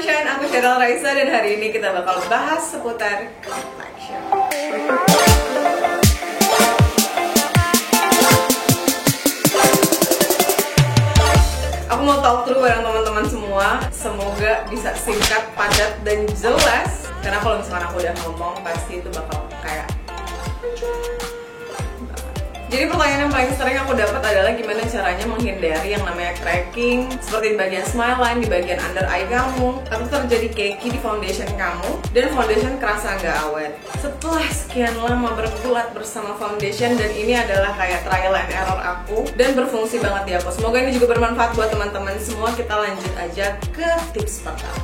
Sunshine, aku Cheryl Raisa dan hari ini kita bakal bahas seputar complexion. Aku mau talk through bareng teman-teman semua. Semoga bisa singkat, padat, dan jelas. Karena kalau misalkan aku udah ngomong, pasti itu bakal kayak jadi pertanyaan yang paling sering aku dapat adalah gimana caranya menghindari yang namanya cracking seperti di bagian smile line, di bagian under eye kamu, atau terjadi cakey di foundation kamu dan foundation kerasa nggak awet. Setelah sekian lama bergulat bersama foundation, dan ini adalah kayak trial and error aku dan berfungsi banget di aku. Semoga ini juga bermanfaat buat teman-teman semua. Kita lanjut aja ke tips pertama.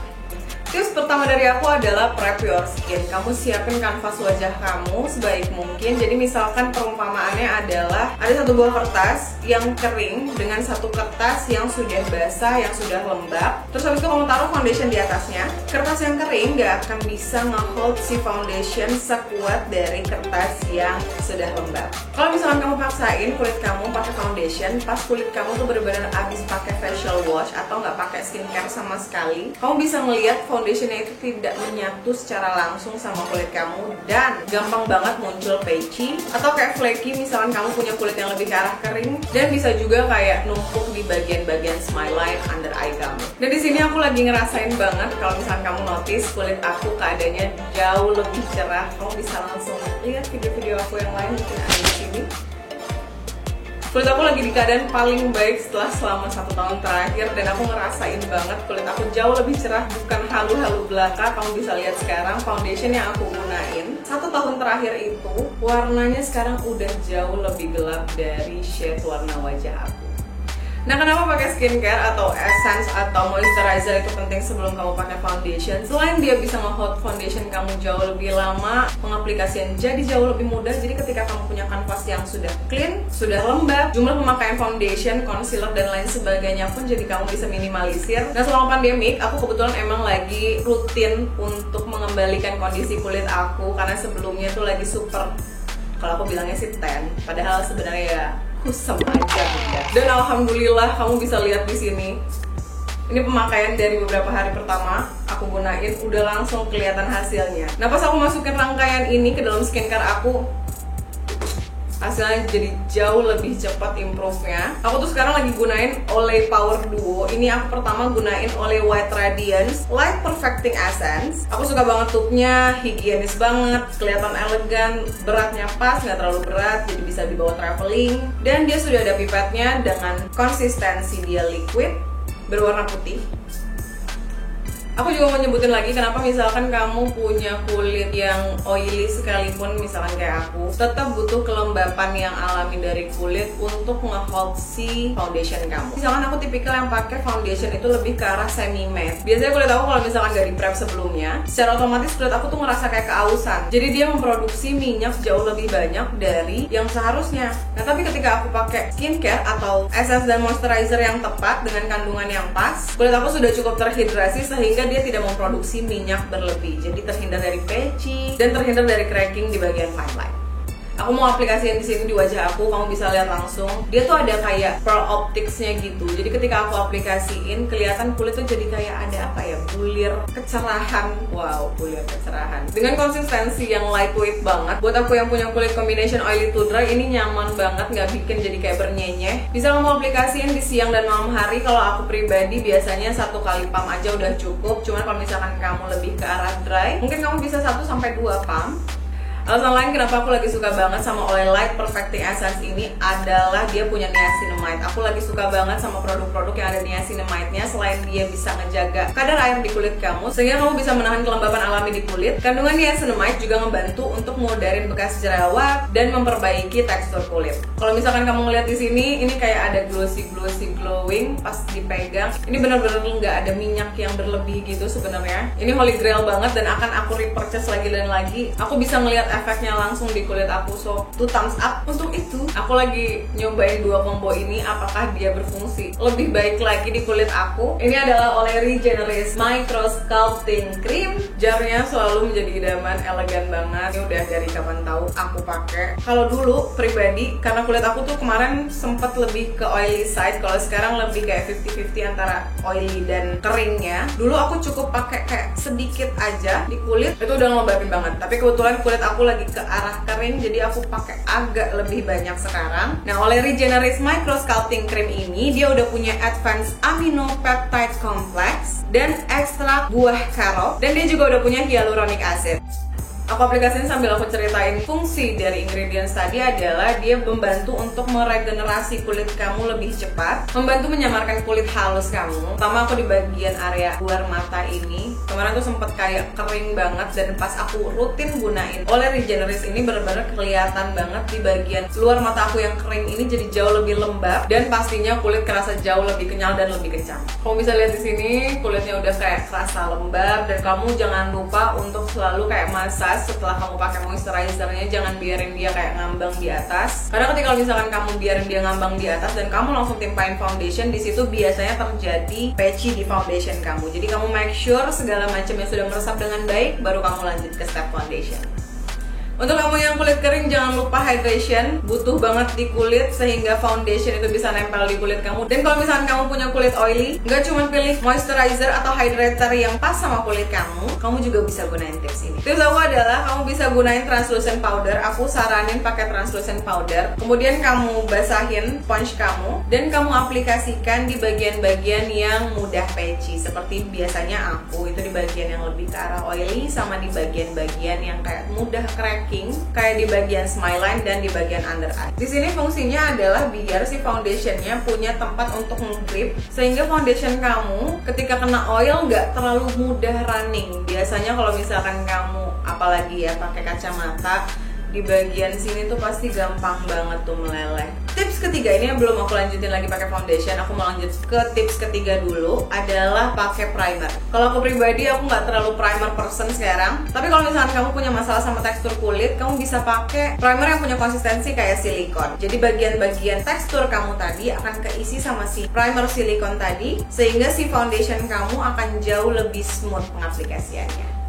Tips pertama dari aku adalah prep your skin. Kamu siapin kanvas wajah kamu sebaik mungkin. Jadi misalkan perumpamaannya adalah ada satu buah kertas yang kering dengan satu kertas yang sudah basah, yang sudah lembab. Terus habis itu kamu taruh foundation di atasnya. Kertas yang kering gak akan bisa nge-hold si foundation sekuat dari kertas yang sudah lembab. Kalau misalkan kamu paksain kulit kamu pakai foundation, pas kulit kamu tuh benar-benar abis pakai facial wash atau nggak pakai skincare sama sekali, kamu bisa ngelihat foundationnya itu tidak menyatu secara langsung sama kulit kamu dan gampang banget muncul patchy atau kayak flaky. Misalkan kamu punya kulit yang lebih ke arah kering dan bisa juga kayak numpuk di bagian-bagian smile line, under eye kamu. Dan di sini aku lagi ngerasain banget kalau misalkan kamu notice kulit aku keadaannya jauh lebih cerah. Kamu bisa langsung lihat video-video aku yang lain, mungkin ada di sini. Kulit aku lagi di keadaan paling baik selama 1 tahun terakhir, dan aku ngerasain banget kulit aku jauh lebih cerah, bukan halu-halu belaka. Kamu bisa lihat sekarang foundation yang aku gunain 1 tahun terakhir itu warnanya sekarang udah jauh lebih gelap dari shade warna wajah aku. Nah, kenapa pakai skincare atau essence atau moisturizer itu penting sebelum kamu pakai foundation? Selain dia bisa nge-hold foundation kamu jauh lebih lama, pengaplikasian jadi jauh lebih mudah. Jadi ketika kamu punya kanvas yang sudah clean, sudah lembab, jumlah pemakaian foundation, concealer, dan lain sebagainya pun jadi kamu bisa minimalisir. Nah, selama pandemik, aku kebetulan emang lagi rutin untuk mengembalikan kondisi kulit aku, karena sebelumnya tuh lagi super, kalau aku bilangnya sih tan, padahal sebenarnya ya kusam aja bunda. Dan alhamdulillah kamu bisa lihat di sini. Ini pemakaian dari beberapa hari pertama aku gunain udah langsung kelihatan hasilnya. Nah, pas aku masukin rangkaian ini ke dalam skincare aku, hasilnya jadi jauh lebih cepat improve-nya. Aku tuh sekarang lagi gunain Olay Power Duo. Ini aku pertama gunain Olay White Radiance Light Perfecting Essence. Aku suka banget tube-nya, higienis banget, kelihatan elegan, beratnya pas, nggak terlalu berat, jadi bisa dibawa traveling. Dan dia sudah ada pipetnya dengan konsistensi dia liquid, berwarna putih. Aku juga mau nyebutin lagi kenapa misalkan kamu punya kulit yang oily sekalipun, misalkan kayak aku, tetap butuh kelembapan yang alami dari kulit untuk nge-hold si foundation kamu. Misalkan aku tipikal yang pakai foundation itu lebih ke arah semi matte. Biasanya kulit aku kalau misalkan gak di prep sebelumnya, secara otomatis kulit aku tuh ngerasa kayak keausan. Jadi dia memproduksi minyak jauh lebih banyak dari yang seharusnya. Nah, tapi ketika aku pakai skincare atau essence dan moisturizer yang tepat dengan kandungan yang pas, kulit aku sudah cukup terhidrasi sehingga dia tidak memproduksi minyak berlebih, jadi terhindar dari patchy dan terhindar dari cracking di bagian fine line. Aku mau aplikasiin di sini di wajah aku, kamu bisa lihat langsung. Dia tuh ada kayak pearl optics-nya gitu. Jadi ketika aku aplikasiin, kelihatan kulit tuh jadi kayak ada apa ya, bulir kecerahan. Wow, bulir kecerahan. Dengan konsistensi yang lightweight banget. Buat aku yang punya kulit combination oily to dry, ini nyaman banget, nggak bikin jadi kayak bernyenyeh. Bisa kamu aplikasiin di siang dan malam hari. Kalau aku pribadi biasanya 1 kali pump aja udah cukup. Cuman kalau misalkan kamu lebih ke arah dry, mungkin kamu bisa 1 sampai 2 pump. Alasan lain kenapa aku lagi suka banget sama Olay Light Perfecting Essence ini adalah dia punya niacinamide. Aku lagi suka banget sama produk-produk yang ada niacinamide-nya. Selain dia bisa ngejaga kadar air di kulit kamu sehingga kamu bisa menahan kelembapan alami di kulit, kandungan niacinamide juga membantu untuk mudarin bekas jerawat dan memperbaiki tekstur kulit. Kalau misalkan kamu ngeliat di sini, ini kayak ada glossy glowing pas dipegang. Ini benar-benar nggak ada minyak yang berlebih gitu sebenarnya. Ini holy grail banget dan akan aku repurchase lagi dan lagi. Aku bisa ngeliat efeknya langsung di kulit aku. So 2 thumbs up untuk itu. Aku lagi nyobain 2 combo ini, apakah dia berfungsi lebih baik lagi di kulit aku. Ini adalah oleh Regenerist Micro Sculpting Cream. Jarnya selalu menjadi idaman, elegan banget. Ini udah dari kapan tahu aku pakai. Kalau dulu pribadi, karena kulit aku tuh kemarin sempat lebih ke oily side, kalau sekarang lebih kayak 50-50 antara oily dan keringnya. Dulu aku cukup pakai kayak sedikit aja di kulit, itu udah ngelembabin banget. Tapi kebetulan kulit aku lagi ke arah kering, jadi aku pakai agak lebih banyak sekarang. Nah, oleh Regenerist Micro Sculpting Cream ini, dia udah punya Advanced Amino Peptide Complex dan ekstrak buah karot, dan dia juga udah punya hyaluronic acid. Aku aplikasiin sambil aku ceritain. Fungsi dari ingredients tadi adalah dia membantu untuk meregenerasi kulit kamu lebih cepat, membantu menyamarkan kulit halus kamu. Pertama aku di bagian area luar mata ini, kemarin tuh sempet kayak kering banget, dan pas aku rutin gunain oleh Regenerist ini bener-bener kelihatan banget di bagian luar mata aku yang kering ini jadi jauh lebih lembab, dan pastinya kulit kerasa jauh lebih kenyal dan lebih kencang. Kamu bisa lihat di sini kulitnya udah kayak kerasa lembab, dan kamu jangan lupa untuk selalu kayak massage setelah kamu pakai moisturizernya. Jangan biarin dia kayak ngambang di atas, karena ketika misalkan kamu biarin dia ngambang di atas dan kamu langsung timpain foundation, di situ biasanya terjadi patchy di foundation kamu. Jadi kamu make sure segala macamnya sudah meresap dengan baik, baru kamu lanjut ke step foundation. Untuk kamu yang kulit kering, jangan lupa hydration, butuh banget di kulit sehingga foundation itu bisa nempel di kulit kamu. Dan kalau misalkan kamu punya kulit oily, nggak cuma pilih moisturizer atau hydrator yang pas sama kulit kamu juga bisa gunain tips ini. Tips aku adalah kamu bisa gunain translucent powder. Aku saranin pakai translucent powder. Kemudian kamu basahin sponge kamu dan kamu aplikasikan di bagian-bagian yang mudah patchy. Seperti biasanya aku itu di bagian yang lebih ke arah oily, sama di bagian-bagian yang kayak mudah crack, kayak di bagian smile line dan di bagian under eye. Di sini fungsinya adalah biar si foundationnya punya tempat untuk nge-grip, sehingga foundation kamu ketika kena oil nggak terlalu mudah running. Biasanya kalau misalkan kamu apalagi ya pakai kacamata, di bagian sini tuh pasti gampang banget tuh meleleh. Tips ketiga ini yang belum aku lanjutin lagi pakai foundation, aku mau lanjut ke tips ketiga dulu, adalah pakai primer. Kalau aku pribadi aku nggak terlalu primer person sekarang, tapi kalau misalkan kamu punya masalah sama tekstur kulit, kamu bisa pakai primer yang punya konsistensi kayak silikon. Jadi bagian-bagian tekstur kamu tadi akan keisi sama si primer silikon tadi, sehingga si foundation kamu akan jauh lebih smooth pengaplikasiannya.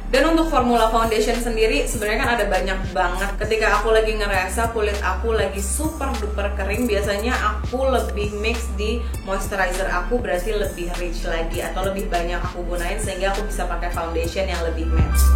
Dan untuk formula foundation sendiri sebenarnya kan ada banyak banget. Ketika aku lagi ngerasa kulit aku lagi super duper kering, biasanya aku lebih mix di moisturizer aku, berarti lebih rich lagi atau lebih banyak aku gunain sehingga aku bisa pakai foundation yang lebih matte.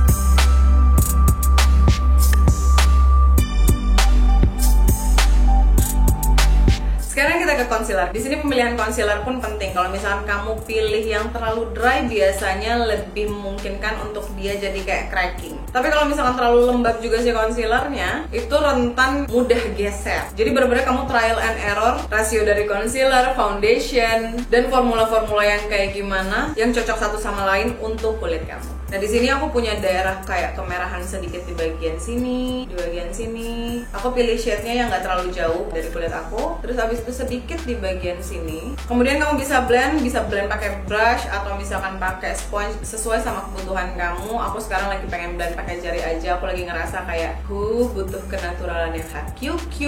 Sekarang kita ke concealer. Di sini pemilihan concealer pun penting. Kalau misalkan kamu pilih yang terlalu dry, biasanya lebih memungkinkan untuk dia jadi kayak cracking. Tapi kalau misalkan terlalu lembab juga si concealernya, itu rentan mudah geser. Jadi benar-benar kamu trial and error rasio dari concealer, foundation, dan formula-formula yang kayak gimana yang cocok satu sama lain untuk kulit kamu. Nah, di sini aku punya daerah kayak kemerahan sedikit di bagian sini, di bagian sini. Aku pilih shade-nya yang nggak terlalu jauh dari kulit aku. Terus habis itu sedikit di bagian sini. Kemudian kamu bisa blend pakai brush atau misalkan pakai sponge sesuai sama kebutuhan kamu. Aku sekarang lagi pengen blend pakai jari aja. Aku lagi ngerasa kayak butuh kenaturalan yang QQ.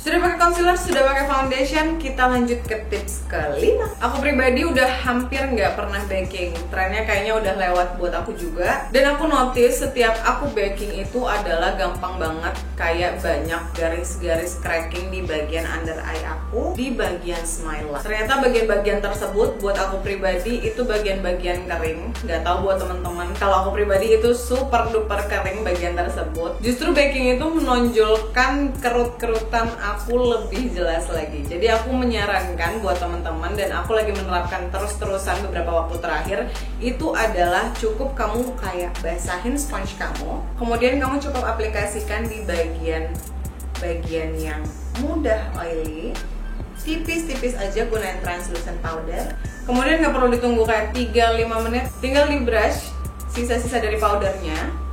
Sudah pakai concealer, sudah pakai foundation, kita lanjut ke tips kelima. Aku pribadi udah hampir nggak pernah baking. Trennya kayaknya udah lewat buat aku juga. Dan aku notice setiap aku baking itu adalah gampang banget kayak banyak garis-garis cracking di bagian under eye aku, di bagian smile line. Ternyata bagian-bagian tersebut buat aku pribadi itu bagian-bagian kering. Nggak tahu buat teman-teman. Kalau aku pribadi itu super duper kering bagian tersebut. Justru baking itu menonjolkan kerut-kerutan aku lebih jelas lagi. Jadi aku menyarankan buat teman-teman, dan aku lagi menerapkan terus-terusan beberapa waktu terakhir, itu adalah cukup kamu kayak basahin sponge kamu, kemudian kamu cukup aplikasikan di bagian yang mudah oily, tipis-tipis aja gunain translucent powder. Kemudian nggak perlu ditunggu kayak 3-5 menit, tinggal di brush sisa-sisa dari powdernya,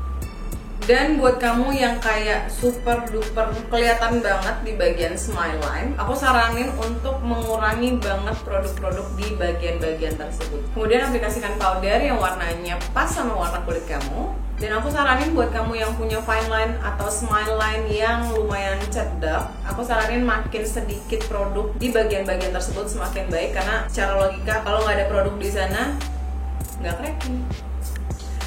Dan buat kamu yang kayak super duper kelihatan banget di bagian smile line, aku saranin untuk mengurangi banget produk-produk di bagian-bagian tersebut. Kemudian aplikasikan powder yang warnanya pas sama warna kulit kamu. Dan aku saranin buat kamu yang punya fine line atau smile line yang lumayan cat dark, aku saranin makin sedikit produk di bagian-bagian tersebut semakin baik, karena secara logika kalau nggak ada produk di sana nggak cracking.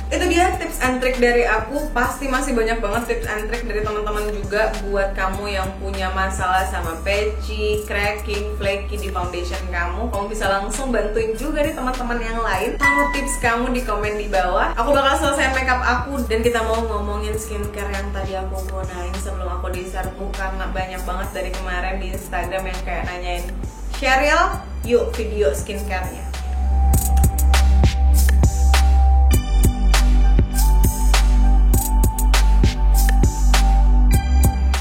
Itu dia tips and trick dari aku. Pasti masih banyak banget tips and trick dari teman-teman juga buat kamu yang punya masalah sama patchy, cracking, flaky di foundation kamu. Kamu bisa langsung bantuin juga di teman-teman yang lain. Taruh tips kamu di komen di bawah. Aku bakal selesai makeup aku dan kita mau ngomongin skincare yang tadi aku gunain sebelum aku diserbu, karena banyak banget dari kemarin di Instagram yang kayak nanyain, Sheryl, yuk video skincare-nya.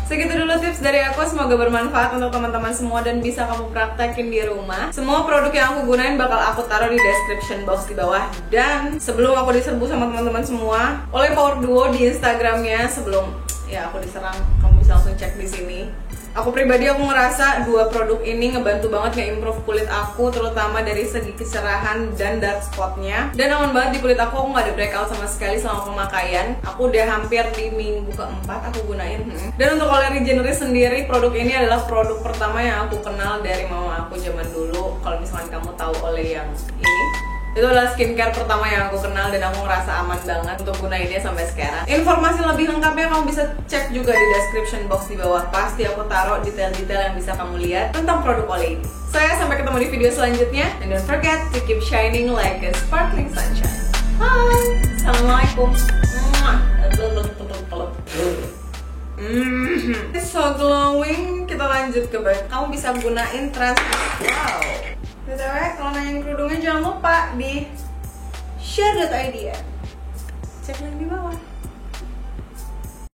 Segitu dulu tips dari aku, semoga bermanfaat untuk teman-teman semua dan bisa kamu praktekin di rumah. Semua produk yang aku gunain bakal aku taruh di description box di bawah. Dan sebelum aku diserbu sama teman-teman semua oleh Power Duo di Instagramnya, sebelum ya aku diserang, kamu bisa langsung cek di sini. Aku pribadi aku ngerasa dua produk ini ngebantu banget nge-improve kulit aku, terutama dari segi kecerahan dan dark spotnya. Dan aman banget di kulit aku nggak ada breakout sama sekali selama pemakaian. Aku udah hampir di minggu keempat aku gunain. Dan untuk Olay Regenerist sendiri, produk ini adalah produk pertama yang aku kenal dari mama aku zaman dulu. Kalau misalkan kamu tahu Olay yang ini, itu adalah skincare pertama yang aku kenal dan aku ngerasa aman banget untuk gunainnya sampai sekarang. Informasi lebih lengkapnya kamu bisa cek juga di description box di bawah. Pasti aku taruh detail-detail yang bisa kamu lihat tentang produk Olay ini. Saya sampai ketemu di video selanjutnya, and don't forget to keep shining like a sparkling sunshine. Bye. Assalamualaikum. It's so glowing. Kita lanjut ke bawah. Kamu bisa gunain wow. BTW, kalau nanyain kerudungnya jangan lupa di share.id ya. Cek link di bawah.